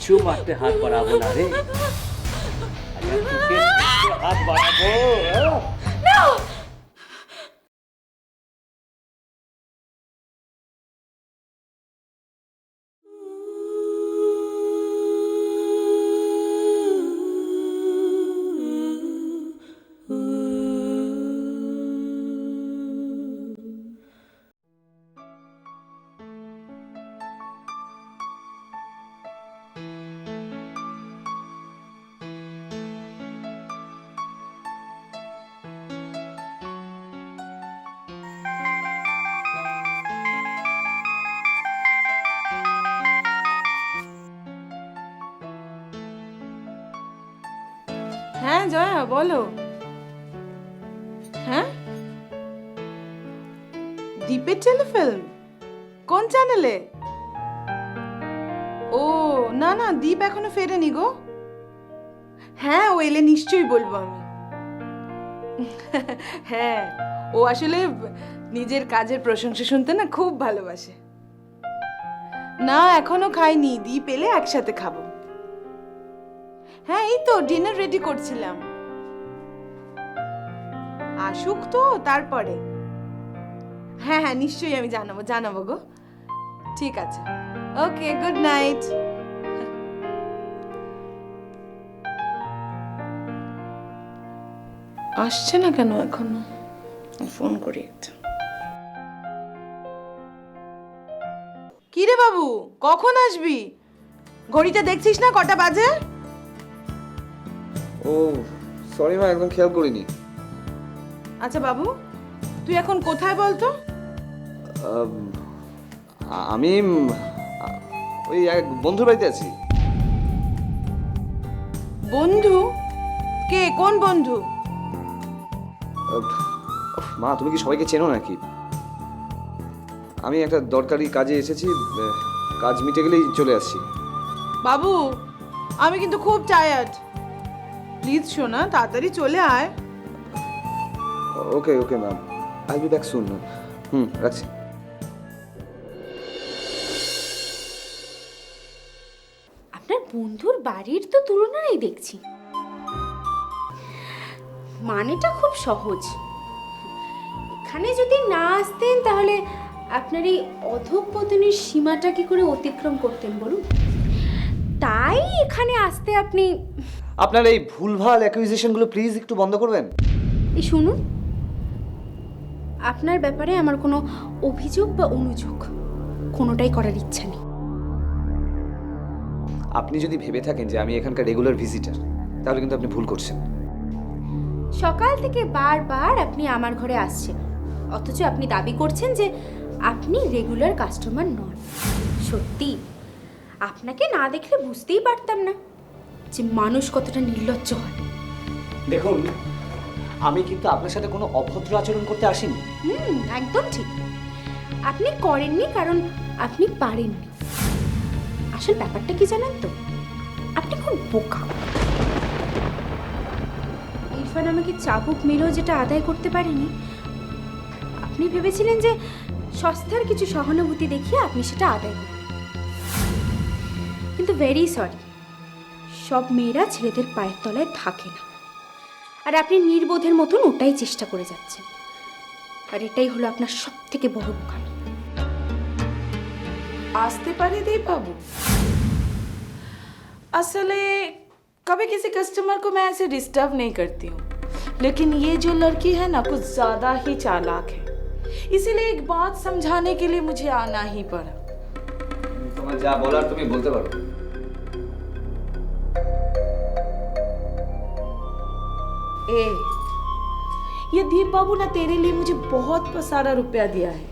কিচ্ছু মারতে হাত বাড়াবো না রে। হাত বাড়াবো হ্যাঁ জয়া বলো। হ্যাঁ, দীপের টেলিফিল্ম কোন চ্যানেলে? ও না না, দীপ এখনো ফেরেনি গো। হ্যাঁ, ও এলে নিশ্চয়ই বলবো আমি। হ্যাঁ, ও আসলে নিজের কাজের প্রশংসা শুনতে না খুব ভালোবাসে। না এখনো খাইনি, দীপ এলে একসাথে খাবো। হ্যাঁ এই তো ডিনার রেডি করছিলাম, আসুক তো তারপরে। হ্যাঁ হ্যাঁ নিশ্চয়ই আমি জানাবো গো। ঠিক আছে, ওকে, গুড নাইট। আসছে না কেন এখনো? ফোন করি একটা। কি রে বাবু, কখন আসবি? ঘড়িটা দেখছিস না কটা বাজে? ও সরি মা, একদম খেয়াল করিনি। আচ্ছা বাবু, তুই এখন কোথায় বলতো? আমি ওই এক বন্ধুর বাড়িতে আছি। বন্ধু? কে, কোন বন্ধু? মা তুমি কি সবাইকে চেনো নাকি? আমি একটা দরকারি কাজে এসেছি, কাজ মিটে গেলেই চলে আসছি। বাবু আমি কিন্তু খুব টায়ার্ড, প্লিজ শোনা তাড়াতাড়ি চলে আয়। Okay okay ma'am, I be back soon. রাখছি। আপনার বন্ধুর বাড়ির তো তুলনা নেই দেখছি। মানেটা খুব সহজ, এখানে যদি না আসতেন তাহলে আপনার এই অধঃপতনের সীমাটা কি করে অতিক্রম করতেন বলুন? তাই এখানে আসতে আপনি আপনার এই ভুলভাল অ্যাকুইজিশনগুলো প্লিজ একটু বন্ধ করবেন। এই শুনুন, আপনার ব্যাপারে আমার কোনো অভিযোগ বা অনুযোগ কোনোটাই করার ইচ্ছা নেই। আপনি যদি ভেবে থাকেন যে আমি এখানকার রেগুলার ভিজিটার, তাহলে কিন্তু আপনি ভুল করছেন। সকাল থেকে বারবার আপনি আমার ঘরে আসছেন, অথচ আপনি দাবি করছেন যে আপনি রেগুলার কাস্টমার নন। সত্যি আপনাকে না দেখলে বুঝতেই পারতাম না যে মানুষ কতটা নির্লজ্জ হয়। দেখুন, আমি কিন্তু আপনার সাথে কোনো অভদ্র আচরণ করতে আসিনি। একদম ঠিক, আপনি করেননি কারণ আপনি পারেননি। আসল ব্যাপারটা কি জানেন তো, আপনি খুব বোকা। ইরফান আমাকে চাবুক মেরেও যেটা আদায় করতে পারেনি, আপনি ভেবেছিলেন যে সস্তার কিছু সহানুভূতি দেখিয়ে আপনি সেটা আদায় করবেন। কিন্তু ভেরি সরি, সব মেয়েরা ছেলেদের পায়ের তলায় থাকে না, আর আপনি নির্বোধের মতন ওটাই চেষ্টা করে যাচ্ছেন। আর এটাই হলো আপনার সব থেকে বড় বোকামি। আসতে পারে दीप बाबू। असले कभी किसी कस्टमर को मैं ऐसे डिस्टर्ब नहीं करती हूँ, लेकिन ये जो लड़की है ना कुछ ज्यादा ही चालाक है, इसीलिए एक बात समझाने के लिए मुझे आना ही पड़ा। তোমার যা বলার তুমি বলতে পারো। ए, ये दीप बाबू ना तेरे लिए मुझे बहुत सारा रुपया दिया है।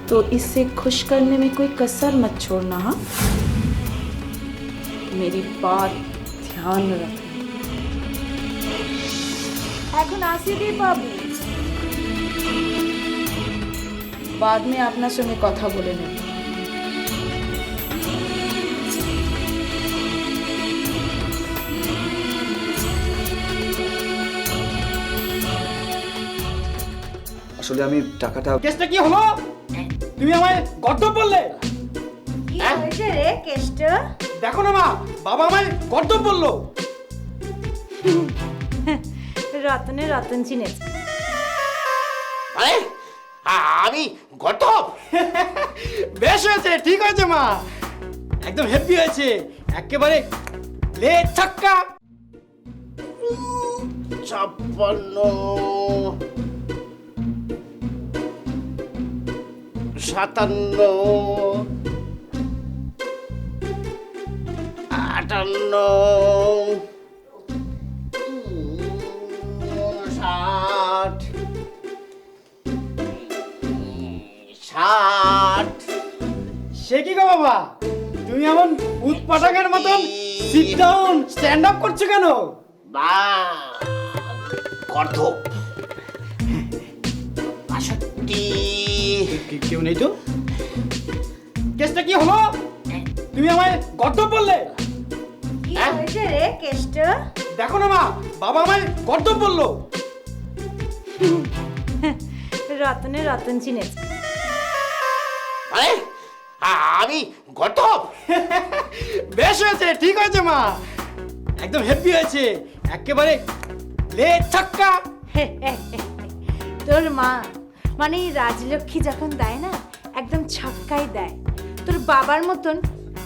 तो इससे खुश करने में कोई कसर मत छोड़ना, हाँ? मेरी बात ध्यान रखना। এখন আসি দীপ বাবু, बाद में আপনার সঙ্গে কথা বলে নেব। আসলে আমি টাকাটা কেসটা কি হলো? তুমি আমায় গর্দভ বললে? কি হয়েছে রে কেষ্ট? দেখো না মা, বাবা আমায় গর্দভ বললো। রতনে রতন চিনেছে। আরে আমি গর্দভ? বেশ হয়েছে, ঠিক হয়েছে মা, একদম হ্যাপি হয়েছে, একেবারে লে ছক্কা। 56 57 58 60 সে কি গো বাবা, তুমি এমন উৎপাটাকের মতন সিট ডাউন স্ট্যান্ড আপ করছো কেন? বা গর্দভ 62 কেউ নেই তো? কেসটা কি হলো? তুমি আমায় গর্দভ বললে? কি হয়েছে রে কেষ্ট? দেখো না মা, বাবা আমায় গর্দভ বললো। রতনে রতন চিনেছে। আরে আমি গর্দভ? বেশ হয়েছে, ঠিক হয়েছে মা, একদম হ্যাপি হয়েছে, একেবারে লে ছক্কা। তোর মা মানে এই রাজলক্ষ্মী যখন দেয় না, একদম ছক্কাই দেয়। তোর বাবার মতন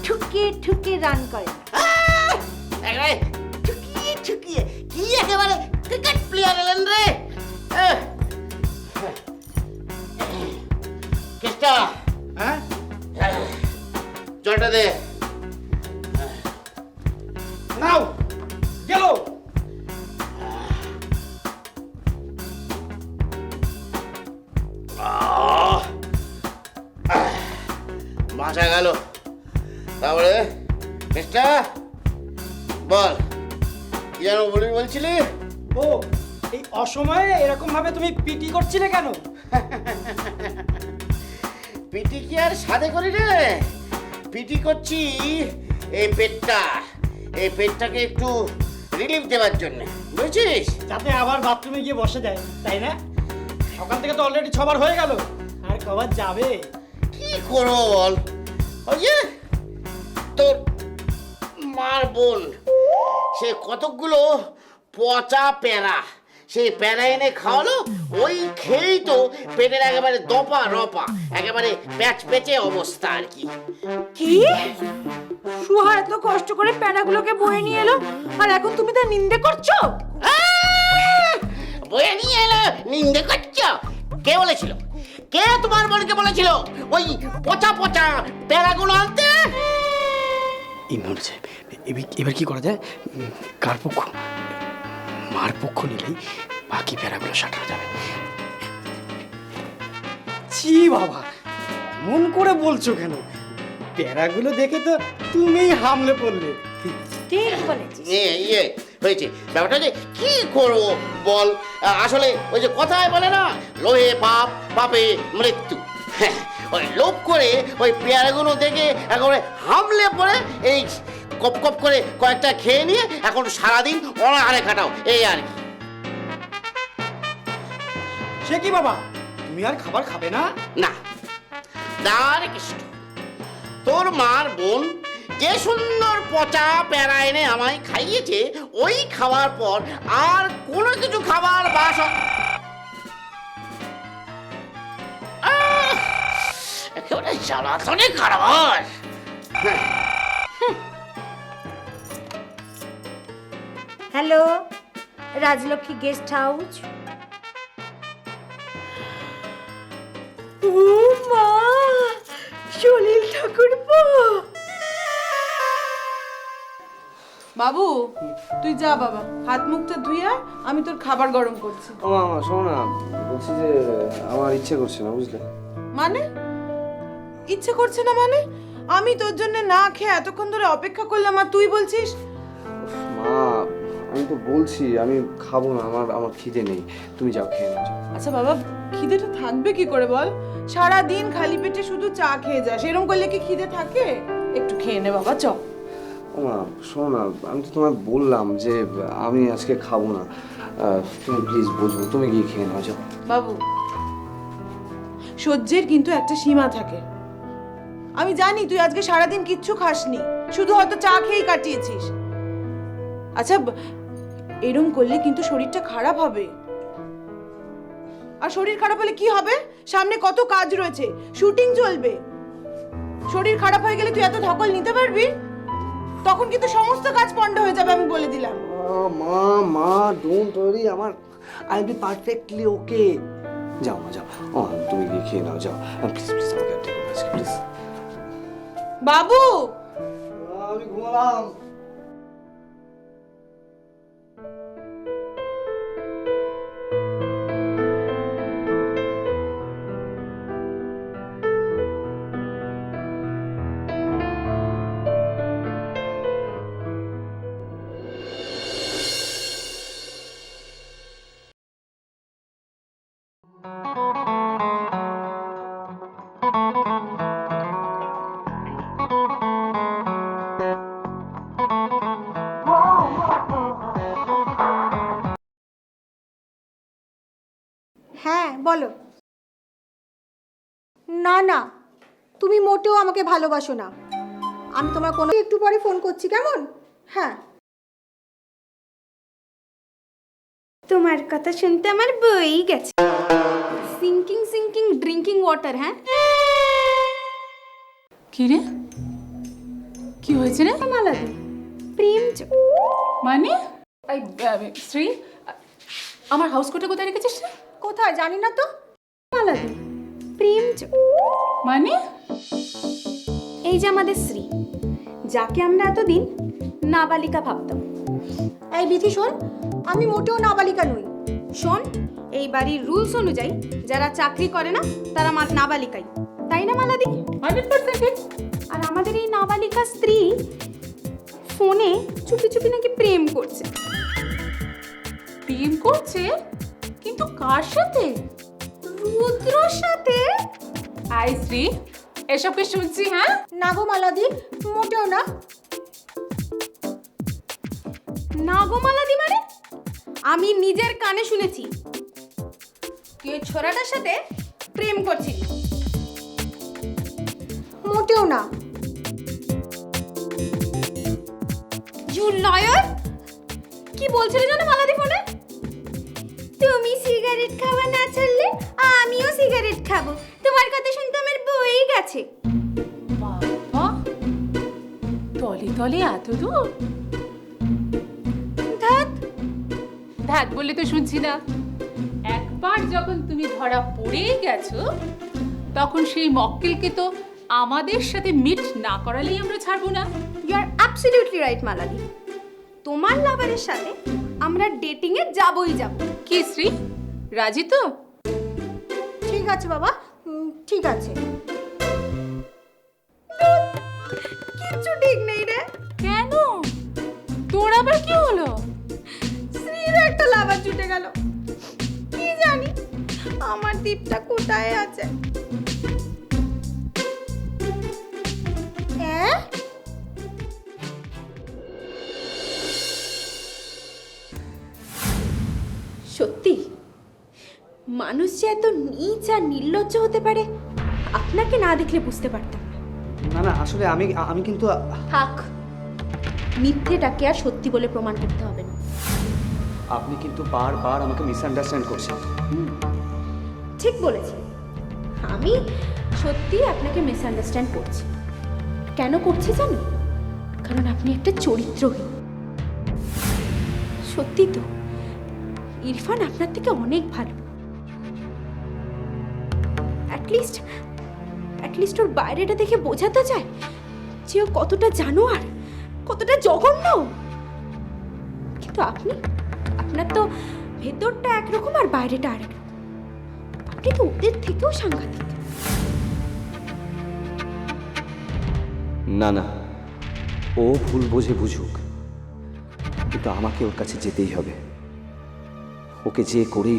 ঠুকিয়ে ঠুকিয়ে রান করে না। একেবারে ঠুকিয়ে ঠুকিয়ে কি একেবারে ক্রিকেট প্লেয়ার এলেন রে। কেষ্টা, হ্যাঁ, জলটা দে। নাও গেল। বাঁচা গেল। তারপরে কেষ্টা বল, কি যেন বলছিলি? ও, এই অসময়ে এরকম ভাবে তুমি পিটি করছিলে কেন? পিটি কি আর সাধে করি রে? পিটি করছি এই পেটটাকে একটু রিলিফ দেওয়ার জন্য, বুঝছিস? যাতে আবার বাথরুমে গিয়ে বসে দেয়, তাই না? সকাল থেকে তো অলরেডি 6 বার হয়ে গেল, আর কবার যাবে? কি করবো বল, ওই যে তোর মার বোন, সে কতকগুলো পচা প্যারা, সেই প্যারা এনে খাওয়ালো, ওই খেয়েই তো পেটের একেবারে দপা রপা, একেবারে প্যাচ পেচে অবস্থা আর কি। কি সুহা এত কষ্ট করে প্যানাগুলোকে বয়ে নিয়ে এলো, আর এখন তুমি তার নিন্দে করছো? বয়ে নিয়ে এলো নিন্দে করছো? কে বলেছিল? কে তোমার বোনকে বলেছিল ওই পচা পচা প্যারাগুলো আনতে? ইমন সাহেব, এবার কি করা যায়? কার পক্ষ? মার পক্ষ নিলেই বাকি প্যারাগুলো সাঁটানো যাবে। ছি বাবা, মন করে বলছো কেন? প্যারাগুলো দেখে তো তুমিই হামলে পড়লে। ঠিক বলেছিস। হয়েছে ব্যাপারটা যে কি করবো বল, আসলে ওই যে কথায় বলে না, লোহে পাপ পাপে মৃত্যু। হ্যাঁ, ওই লোভ করে ওই পেয়ারাগুলো দেখে একেবারে হামলে পড়ে এই কপ কপ করে কয়েকটা খেয়ে নিয়ে এখন সারাদিন অনাহারে কাটাও, এই আর কি। সে কি বাবা, তুমি আর খাবার খাবে না? না দাঁড়ে কৃষ্ণ, তোর মার বোন যে সুন্দর পচা প্যারা এনে আমায় খাইয়েছে, ওই খাওয়ার পর আর কোনো কিছু খাবার বাস একেবারে জ্বালাতনে কারবার। Hello, Rajlakshmi guest house. ও মা, সলিল ঠাকুরপো। বাবু তুই যা বাবা, হাত মুখটা ধুয়ে আয়, আমি তোর খাবার গরম করছি। ও মামা শোনো না, বলছি যে আমার ইচ্ছে করছে না, বুঝলে? মানে ইচ্ছে করছে না মানে? আমি তোর জন্য না খেয়ে এতক্ষণ ধরে অপেক্ষা করলাম, আর তুই বলছিস? মা, আমি তো বলছি আমি খাবো না, আমার খিদে নেই, তুমি যাও খেয়ে নাও যাও। আচ্ছা বাবা, খিদেটা থাকবে কি করে বল? সারা দিন খালি পেটে শুধু চা খেয়ে যাস, এরকম করলে কি খিদে থাকে? একটু খেয়ে নে বাবা, চ। ও মা শোনো না, আমি তো তোমায় বললাম যে আমি আজকে খাবো না, তুমি প্লিজ বুঝবো, তুমি গিয়ে খেয়ে নাও যাও। বাবু সহ্যের কিন্তু একটা সীমা থাকে। আমি জানি তুই আজকে সারাদিন কিচ্ছু খাসনি, শুধু হয়তো চা খেয়েই কাটিয়েছিস। আচ্ছা, এরম করলে কিন্তু শরীরটা খারাপ হবে। আর শরীর খারাপ হলে কি হবে? সামনে কত কাজ রয়েছে, শুটিং চলবে। শরীর খারাপ হয়ে গেলে তুই এত ধকল নিতে পারবি? তখন কিন্তু সমস্ত কাজ পণ্ড হয়ে যাবে, আমি বলে দিলাম। মা don't worry, I will be perfectly okay. যাও মা যাও, তুমি গিয়ে খেয়ে নাও, যাও প্লিজ প্লিজ, আমাকে একটা প্লিজ। বাবু, আমি ঘুমালাম। হ্যাঁ বলো। না না, তুমি মোটেও আমাকে ভালোবাসো না। আমি তোমার কোনো একটু পরে ফোন করছি, কেমন? হ্যাঁ। তোমার কথা শুনতে আমার বই গেছে। Sinking sinking drinking water. হ্যাঁ কি রে, কি হয়েছে রে? মালাদি, প্রেম মানে শ্রী, আমার হাউস কোটে কোথায় রেখেছিস? কোথায় জানি না তো। মালাদি, প্রেম মানে এই যে আমাদের শ্রী, যাকে আমরা এতদিন নাবালিকা ভাবতাম। এই বিথি শোন, আমি মোটেও নাবালিকা নই। শোন, এই বাড়ির রুলস অনুযায়ী যারা চাকরি করে না তারা নাবালিকাই, তাই না মালাদি? 100%। আর আমাদের এই নাবালিকা স্ত্রী ফোনে চুপি চুপি নাকি প্রেম করছে। প্রেম করছে? কিন্তু কার সাথে? রুদ্রর সাথে। আই শ্রী, এসব কি শুনছি? হ্যাঁ না গো মালাদি, মোটেও না। না গো মালাদি মানে? আমি নিজের কানে শুনেছি তুই ওই ছোড়াটার সাথে প্রেম করছিস। মোটেও না। You liar! কি বলছিলে জানো মালাদি ফোনে? তুমি সিগারেট খাওয়া না ছাড়লে আমিও সিগারেট খাবো। তোমার কথা শুনতে আমার বই গেছে। বাবা, তলে তলে এত দূর? ধ্যাৎ, ধ্যাত বললে তো শুনছি না। একবার যখন তুমি ধরা পড়েই গেছো, তখন সেই মক্কেলকে তো আমাদের সাথে মিট না করালেই আমরা ছাড়বো না। You are absolutely right Maladi. তোমার লাভারের সাথে আমরা ডেটিং এ যাবই যাব। কি শ্রী, রাজি তো? ঠিক আছে বাবা, ঠিক আছে। কিচ্ছু ঠিক নেই রে। কেন? তোর আবার কি হলো? শ্রীর একটা লাভার জুটে গেল। কি জানি আমার দীপটা কোথায় আছে। হ্যাঁ, সত্যি মানুষ যে এত নীচ আর নির্লজ্জ হতে পারে আপনাকে না দেখলে বুঝতে পারতাম না। না না, আসলে আমি কিন্তু থাক, মিথ্যেটাকে আর সত্যি বলে প্রমাণ করতে হবে না। আপনি কিন্তু বারবার আমাকে মিসআন্ডারস্ট্যান্ড করছেন। ঠিক বলেছি, আমি সত্যি আপনাকে মিসআন্ডারস্ট্যান্ড করছি। কেন করছি জানো? কারণ আপনি একটা চরিত্রহীন। সত্যি তো, ইরফান আপনার থেকে অনেক ভালো। অ্যাটলিস্ট ওর বাইরেটা দেখে বোঝা তো যায় যে ও কতটা জানোয়ার, কতটা জঘন্য। কিন্তু আপনার তো ভেতরটা একরকম আর বাইরেটা আরেক। আপনি তো ওদের থেকেও সাংঘাতিক। না না, ও ভুল বোঝে বুঝুক, কিন্তু আমাকে ওর কাছে যেতেই হবে। ওকে যে করেই